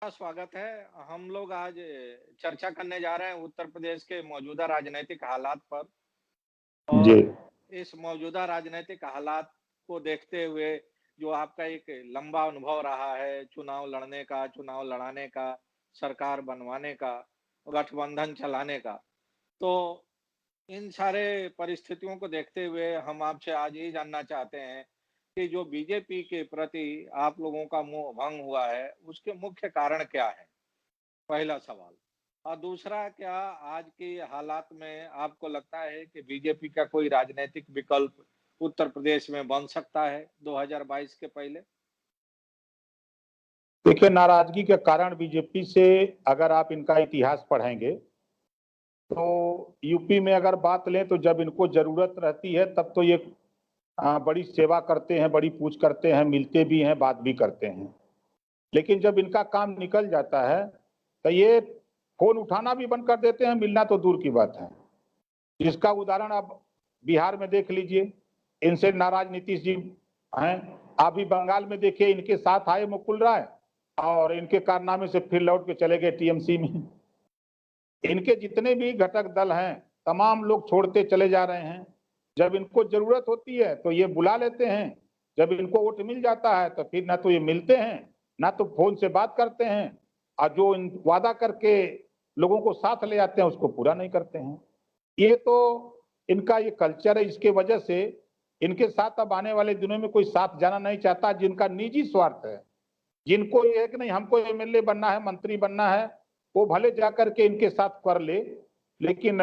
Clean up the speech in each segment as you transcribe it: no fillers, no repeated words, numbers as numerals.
स्वागत है। हम लोग आज चर्चा करने जा रहे हैं उत्तर प्रदेश के मौजूदा राजनीतिक हालात पर। जी। और इस मौजूदा राजनीतिक हालात को देखते हुए जो आपका एक लंबा अनुभव रहा है चुनाव लड़ने का, चुनाव लड़ाने का, सरकार बनवाने का, गठबंधन चलाने का, तो इन सारे परिस्थितियों को देखते हुए हम आपसे आज ये जानना चाहते हैं कि जो बीजेपी के प्रति आप लोगों का मोह भंग हुआ है, उसके मुख्य कारण क्या है? पहला सवाल। और दूसरा, क्या आज के हालात में आपको लगता है कि बीजेपी का कोई राजनैतिक विकल्प उत्तर प्रदेश में बन सकता है 2022 के पहले? देखिए, नाराजगी के कारण बीजेपी से अगर आप इनका इतिहास पढ़ेंगे तो यूपी में अगर बात लें तो जब इनको जरूरत रहती है तब तो ये बड़ी सेवा करते हैं, बड़ी पूछ करते हैं, मिलते भी हैं, बात भी करते हैं। लेकिन जब इनका काम निकल जाता है तो ये फोन उठाना भी बंद कर देते हैं, मिलना तो दूर की बात है। इसका उदाहरण आप बिहार में देख लीजिए, इनसे नाराज नीतीश जी हैं। आप भी बंगाल में देखिए, इनके साथ आए मुकुल राय और इनके कारनामे से फिर लौट के चले गए टीएमसी में। इनके जितने भी घटक दल हैं तमाम लोग छोड़ते चले जा रहे हैं। जब इनको जरूरत होती है तो ये बुला लेते हैं, जब इनको वोट मिल जाता है तो फिर ना तो ये मिलते हैं ना तो फोन से बात करते हैं, और जो इन वादा करके लोगों को साथ ले आते हैं उसको पूरा नहीं करते हैं। ये तो इनका ये कल्चर है। इसके वजह से इनके साथ अब आने वाले दिनों में कोई साथ जाना नहीं चाहता। जिनका निजी स्वार्थ है, जिनको ये है कि नहीं हमको एमएलए बनना है, मंत्री बनना है, वो भले जाकर के इनके साथ कर ले, लेकिन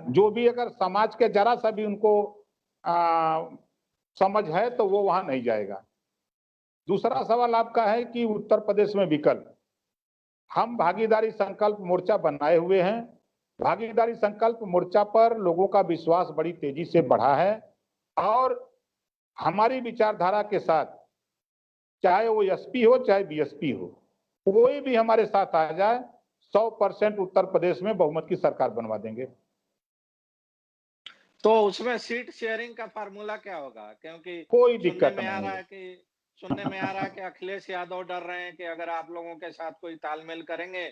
जो भी अगर समाज के जरा सा भी उनको समझ है तो वो वहां नहीं जाएगा। दूसरा सवाल आपका है कि उत्तर प्रदेश में विकल्प। हम भागीदारी संकल्प मोर्चा बनाए हुए हैं। भागीदारी संकल्प मोर्चा पर लोगों का विश्वास बड़ी तेजी से बढ़ा है और हमारी विचारधारा के साथ, चाहे वो एसपी हो चाहे बीएसपी हो, कोई भी हमारे साथ आ जाए, 100% उत्तर प्रदेश में बहुमत की सरकार बनवा देंगे। तो उसमें सीट शेयरिंग का फार्मूला क्या होगा? क्योंकि कोई सुनने दिक्कत में आ नहीं रहा है। है कि सुनने में आ रहा है कि अखिलेश यादव डर रहे हैं कि अगर आप लोगों के साथ कोई तालमेल करेंगे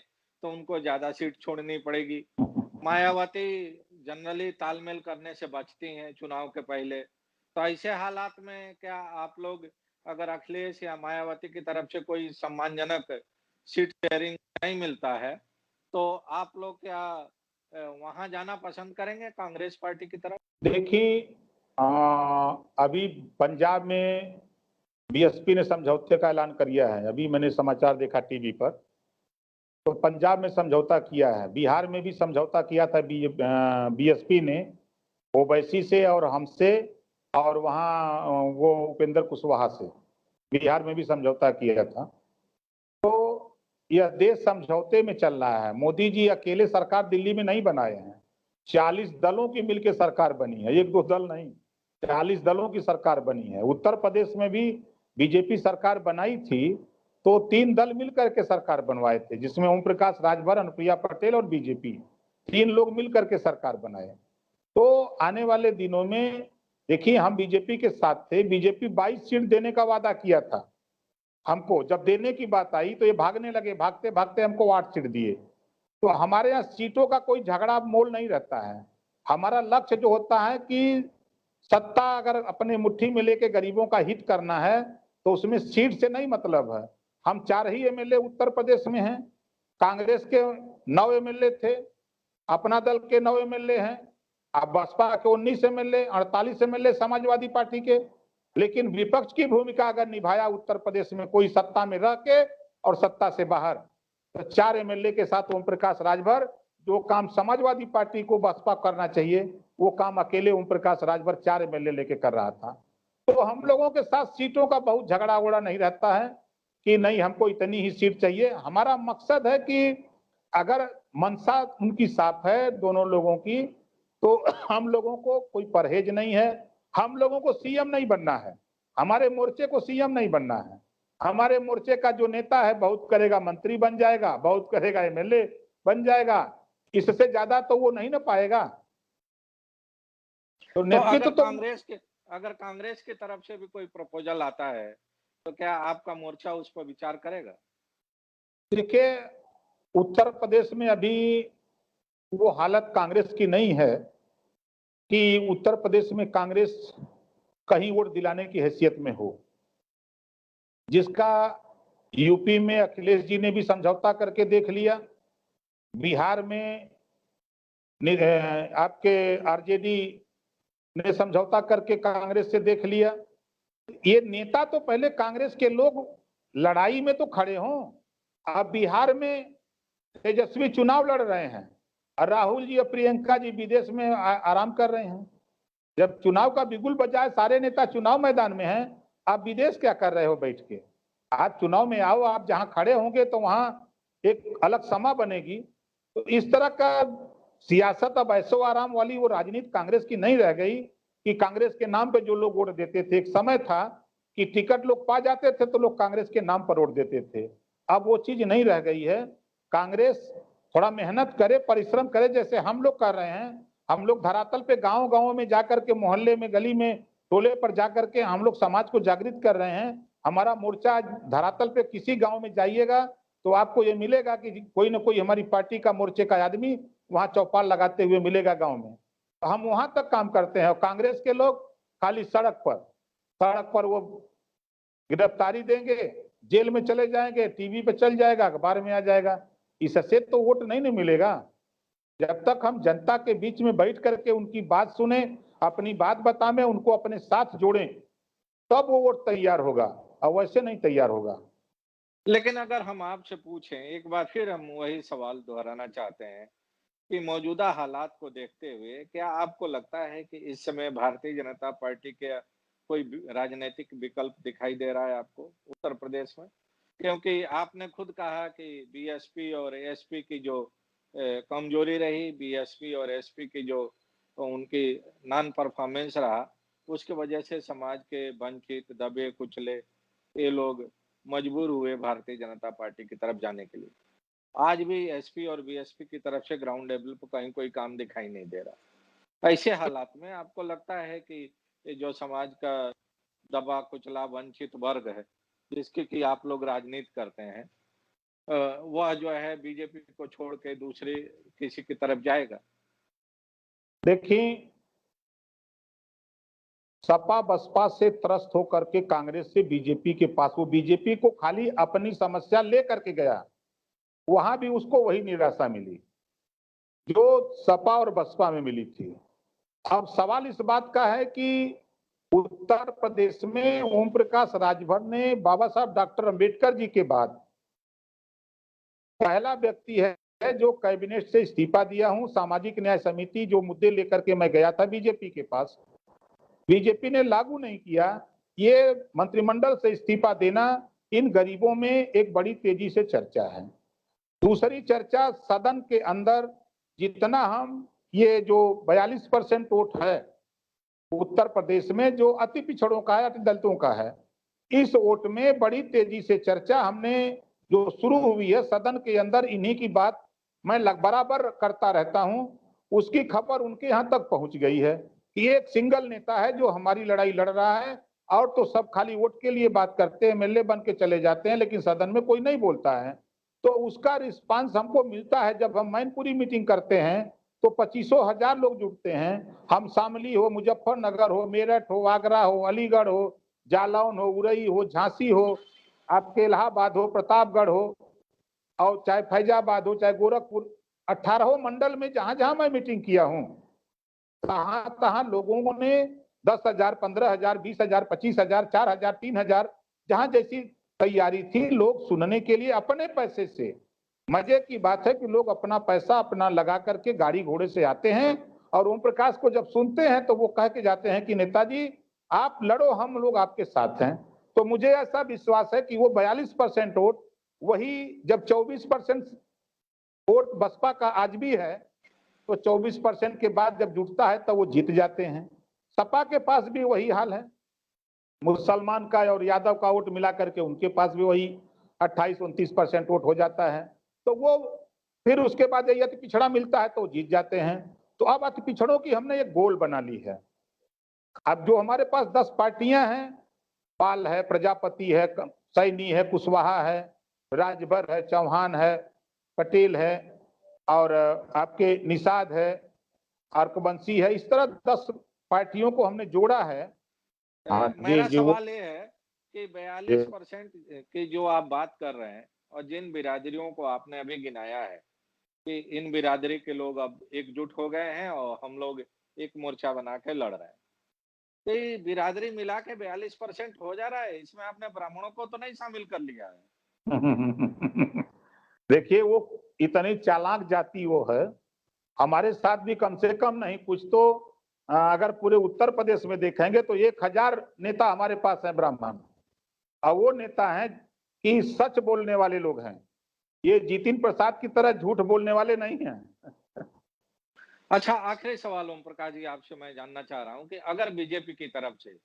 तो उनको ज्यादा सीट छोड़नी पड़ेगी। मायावती जनरली तालमेल करने से बचती हैं चुनाव के पहले। तो ऐसे हालात में क्या आप लोग, अगर अखिलेश या मायावती की तरफ से कोई सम्मानजनक सीट शेयरिंग नहीं मिलता है, तो आप लोग क्या वहां जाना पसंद करेंगे कांग्रेस पार्टी की तरफ? देखिए, अभी पंजाब में बीएसपी ने समझौते का ऐलान कर दिया है। अभी मैंने समाचार देखा टीवी पर, तो पंजाब में समझौता किया है। बिहार में भी समझौता किया था बीएसपी ने ओवैसी से और हमसे, और वहाँ वो उपेंद्र कुशवाहा से बिहार में भी समझौता किया था। तो यह देश समझौते में चल रहा है। मोदी जी अकेले सरकार दिल्ली में नहीं बनाए हैं, 40 दलों की मिलकर सरकार बनी है, एक दो दल नहीं, 40 दलों की सरकार बनी है। उत्तर प्रदेश में भी बीजेपी सरकार बनाई थी तो 3 दल मिलकर के सरकार बनवाए थे, जिसमें ओम प्रकाश राजभर, अनुप्रिया पटेल और बीजेपी, 3 लोग मिलकर के सरकार बनाए। तो आने वाले दिनों में देखिए, हम बीजेपी के साथ थे। बीजेपी 22 सीट देने का वादा किया था हमको, जब देने की बात आई तो ये भागने लगे, भागते भागते हमको 8 सीट दिए। तो हमारे यहाँ सीटों का कोई झगड़ा मोल नहीं रहता है। हमारा लक्ष्य जो होता है कि सत्ता अगर अपने मुट्ठी में लेके गरीबों का हित करना है तो उसमें सीट से नहीं मतलब है। हम 4 ही एमएलए उत्तर प्रदेश में हैं। कांग्रेस के 9 एमएलए थे, अपना दल के 9 एमएलए हैं, अब बसपा के 19 एमएलए, 48 एमएलए समाजवादी पार्टी के। लेकिन विपक्ष की भूमिका अगर निभाया उत्तर प्रदेश में कोई सत्ता में रह के और सत्ता से बाहर, तो 4 एमएलए के साथ ओम प्रकाश राजभर, जो काम समाजवादी पार्टी को बसपा करना चाहिए वो काम अकेले ओम प्रकाश राजभर 4 एमएलए लेके कर रहा था। तो हम लोगों के साथ सीटों का बहुत झगड़ा उगड़ा नहीं रहता है कि नहीं हमको इतनी ही सीट चाहिए। हमारा मकसद है कि अगर मंशा उनकी साफ है दोनों लोगों की, तो हम लोगों को कोई परहेज नहीं है। हम लोगों को सीएम नहीं बनना है, हमारे मोर्चे को सीएम नहीं बनना है। हमारे मोर्चे का जो नेता है बहुत करेगा मंत्री बन जाएगा, बहुत करेगा एमएलए बन जाएगा, इससे ज्यादा तो वो नहीं ना पाएगा। तो तो नेतृत्व तो अगर कांग्रेस की तरफ से भी कोई प्रपोजल आता है तो क्या आपका मोर्चा उस पर विचार करेगा? देखिए, उत्तर प्रदेश में अभी वो हालत कांग्रेस की नहीं है कि उत्तर प्रदेश में कांग्रेस कहीं वोट दिलाने की हैसियत में हो, जिसका यूपी में अखिलेश जी ने भी समझौता करके देख लिया, बिहार में आपके आरजेडी ने समझौता करके कांग्रेस से देख लिया। ये नेता तो पहले कांग्रेस के लोग लड़ाई में तो खड़े हों। अब बिहार में तेजस्वी चुनाव लड़ रहे हैं और राहुल जी और प्रियंका जी विदेश में आराम कर रहे हैं। जब चुनाव का बिगुल बजाए, सारे नेता चुनाव मैदान में हैं, आप विदेश क्या कर रहे हो बैठ के? आप चुनाव में आओ, आप जहां खड़े होंगे तो वहां एक अलग समा बनेगी। तो इस तरह का सियासत अब ऐसो आराम वाली वो राजनीति कांग्रेस की नहीं रह गई कि कांग्रेस के नाम पे जो लोग वोट देते थे। एक समय था कि टिकट लोग पा जाते थे तो लोग कांग्रेस के नाम पर वोट देते थे। अब वो चीज नहीं रह गई है। कांग्रेस थोड़ा मेहनत करे, परिश्रम करे, जैसे हम लोग कर रहे हैं। हम लोग धरातल पे गांव गांव में जाकर के, मोहल्ले में, गली में, टोले पर जाकर के हम लोग समाज को जागृत कर रहे हैं। हमारा मोर्चा धरातल पे किसी गांव में जाइएगा तो आपको ये मिलेगा कि कोई ना कोई हमारी पार्टी का मोर्चे का आदमी वहां चौपाल लगाते हुए मिलेगा गांव में। तो हम वहां तक काम करते हैं और कांग्रेस के लोग खाली सड़क पर वो गिरफ्तारी देंगे, जेल में चले जाएंगे, टीवी पे चल जाएगा, अखबार में आ जाएगा। इससे तो वोट नहीं मिलेगा। जब तक हम जनता के बीच में बैठ करके उनकी बात सुने, अपनी बात बताएं, उनको अपने साथ जोड़ें, तब वो वोट तैयार होगा, और वैसे नहीं तैयार होगा। लेकिन अगर हम आपसे पूछें, एक बार फिर हम वही सवाल दोहराना चाहते हैं कि मौजूदा हालात को देखते हुए क्या आपको लगता है कि इस समय भारतीय जनता पार्टी के कोई राजनीतिक विकल्प दिखाई दे रहा है आपको उत्तर प्रदेश में? क्योंकि आपने खुद कहा कि बीएसपी और एसपी की जो कमजोरी रही, बीएसपी और एसपी की जो उनकी नॉन परफॉर्मेंस रहा, उसकी वजह से समाज के वंचित, दबे कुचले ये लोग मजबूर हुए भारतीय जनता पार्टी की तरफ जाने के लिए। आज भी एसपी और बीएसपी की तरफ से ग्राउंड लेवल पर कहीं कोई काम दिखाई नहीं दे रहा। ऐसे हालात में आपको लगता है कि ये जो समाज का दबा कुचला वंचित वर्ग है, जिसकी कि आप लोग राजनीति करते हैं, वह जो है बीजेपी को छोड़ के दूसरे किसी की तरफ जाएगा? देखिए, सपा बसपा से त्रस्त होकर के कांग्रेस से बीजेपी के पास, वो बीजेपी को खाली अपनी समस्या लेकर के गया, वहां भी उसको वही निराशा मिली जो सपा और बसपा में मिली थी। अब सवाल इस बात का है कि उत्तर प्रदेश में ओम प्रकाश राजभर ने बाबा साहब डॉक्टर अंबेडकर जी के बाद पहला व्यक्ति है जो कैबिनेट से इस्तीफा दिया हूं। सामाजिक न्याय समिति जो मुद्दे लेकर के मैं गया था बीजेपी के पास, बीजेपी ने लागू नहीं किया। ये मंत्रिमंडल से इस्तीफा देना इन गरीबों में एक बड़ी तेजी से चर्चा है। दूसरी चर्चा, सदन के अंदर जितना हम, ये जो 42% वोट है उत्तर प्रदेश में, जो अति पिछड़ों का है, अति दलितों का है, इस वोट में बड़ी तेजी से चर्चा हमने जो शुरू हुई है सदन के अंदर, इन्हीं की बात मैं बराबर करता रहता हूं, उसकी खबर उनके यहां तक पहुंच गई है कि एक सिंगल नेता है जो हमारी लड़ाई लड़ रहा है, और तो सब खाली वोट के लिए बात करते हैं, एमएलए बन के चले जाते हैं, लेकिन सदन में कोई नहीं बोलता है। तो उसका रिस्पांस हमको मिलता है। जब हम मैनपुरी मीटिंग करते हैं तो 25,000 लोग जुटते हैं। हम शामली हो, मुजफ्फरनगर हो, मेरठ हो, आगरा हो, अलीगढ़ हो, जालौन हो, उरई हो, झांसी हो, आपके इलाहाबाद हो, प्रतापगढ़ हो, और चाहे फैजाबाद हो, चाहे गोरखपुर, 18 मंडल में जहां जहां मैं मीटिंग किया हूं, तहां तहां लोगों ने 10,000, 15,000, 20,000, 25,000, 4,000, 3,000, जहां जैसी तैयारी थी, लोग सुनने के लिए अपने पैसे से। मजे की बात है कि लोग अपना पैसा अपना लगा करके गाड़ी घोड़े से आते हैं, और ओम प्रकाश को जब सुनते हैं तो वो कह के जाते हैं कि नेताजी आप लड़ो, हम लोग आपके साथ हैं। तो मुझे ऐसा विश्वास है कि वो 42% वोट, वही जब 24% वोट बसपा का आज भी है, तो 24% के बाद जब जुटता है तब वो जीत जाते हैं। सपा के पास भी वही हाल है, मुसलमान का और यादव का वोट मिला करके उनके पास भी वही 28-29% वोट हो जाता है। तो वो फिर उसके बाद यदि अति पिछड़ा मिलता है तो जीत जाते हैं। तो अब अति पिछड़ों की हमने एक गोल बना ली है। अब जो हमारे पास 10 पार्टियां हैं, पाल है, प्रजापति है, सैनी है, कुशवाहा है, राजभर है, चौहान है, पटेल है और आपके निषाद है, अर्कवंशी है। इस तरह 10 पार्टियों को हमने जोड़ा है। मेरा जो सवाल ये है कि 42% की जो आप बात कर रहे हैं और जिन बिरादरियों को आपने अभी गिनाया है कि इन बिरादरी के लोग अब एकजुट हो गए हैं और हम लोग एक मोर्चा बना के लड़ रहे हैं, तो ये बिरादरी मिला के 42% हो जा रहा है, इसमें आपने ब्राह्मणों को तो नहीं शामिल कर लिया है? देखिए, वो इतनी चालाक जाति वो है। हमारे साथ भी कम से कम नहीं कुछ तो अगर पूरे उत्तर प्रदेश में देखेंगे तो 1000 नेता हमारे पास है ब्राह्मण, और वो नेता हैं कि सच बोलने वाले लोग हैं। ये जितिन प्रसाद की तरह झूठ बोलने वाले नहीं हैं। अच्छा, आखिरी सवाल ओम प्रकाश जी आपसे मैं जानना चाह रहा हूं कि अगर बीजेपी की तरफ से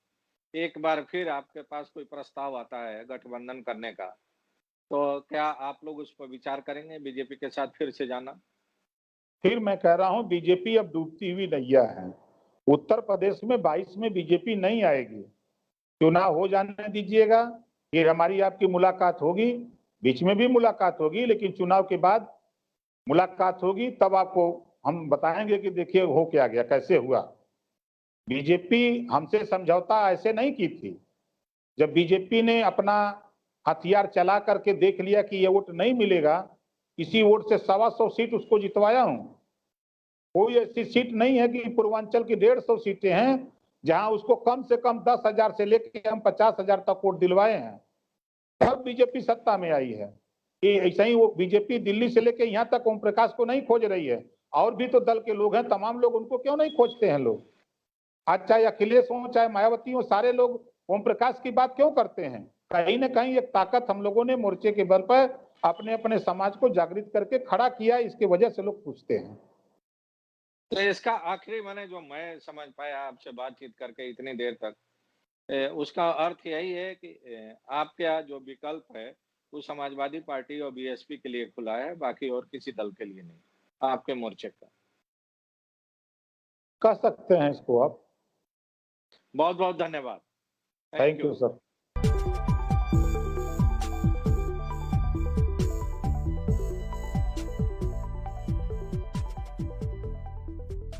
एक बार फिर आपके पास कोई प्रस्ताव आता है गठबंधन करने का, तो क्या आप लोग उस पर विचार करेंगे बीजेपी के साथ फिर से जाना? फिर मैं कह रहा हूं, बीजेपी अब डूबती हुई नैया है। उत्तर प्रदेश में 22 में बीजेपी नहीं आएगी। चुनाव हो जाने दीजिएगा, फिर हमारी आपकी मुलाकात होगी, बीच में भी मुलाकात होगी, लेकिन चुनाव के बाद मुलाकात होगी, तब आपको हम बताएंगे कि देखिए हो क्या गया, कैसे हुआ। बीजेपी हमसे समझौता ऐसे नहीं की थी। जब बीजेपी ने अपना हथियार चला करके देख लिया कि ये वोट नहीं मिलेगा, इसी वोट से 125 सीट उसको जितवाया हूं। कोई ऐसी सीट नहीं है कि पूर्वांचल की 150 सीटें हैं जहां उसको कम से कम 10,000 से लेकर हम 50,000 तक वोट दिलवाए हैं। तब बीजेपी सत्ता में आई है। कि ऐसा ही वो बीजेपी दिल्ली से लेकर यहाँ तक ओम प्रकाश को नहीं खोज रही है। और भी तो दल के लोग हैं, तमाम लोग उनको क्यों नहीं खोजते हैं लोग। आज चाहे अखिलेश हो, चाहे मायावती हो, सारे लोग ओम प्रकाश की बात क्यों करते हैं। कहीं ना कहीं एक ताकत हम लोगों ने मोर्चे के बल पर अपने अपने समाज को जागृत करके खड़ा किया, इसकी वजह से लोग पूछते हैं। तो इसका आखिरी मैंने जो मैं समझ पाया आपसे बातचीत करके इतनी देर तक, उसका अर्थ यही है कि आपका जो विकल्प है वो समाजवादी पार्टी और बीएसपी के लिए खुला है, बाकी और किसी दल के लिए नहीं, आपके मोर्चे का। कह सकते हैं इसको आप। बहुत बहुत धन्यवाद। Thank thank you. You sir.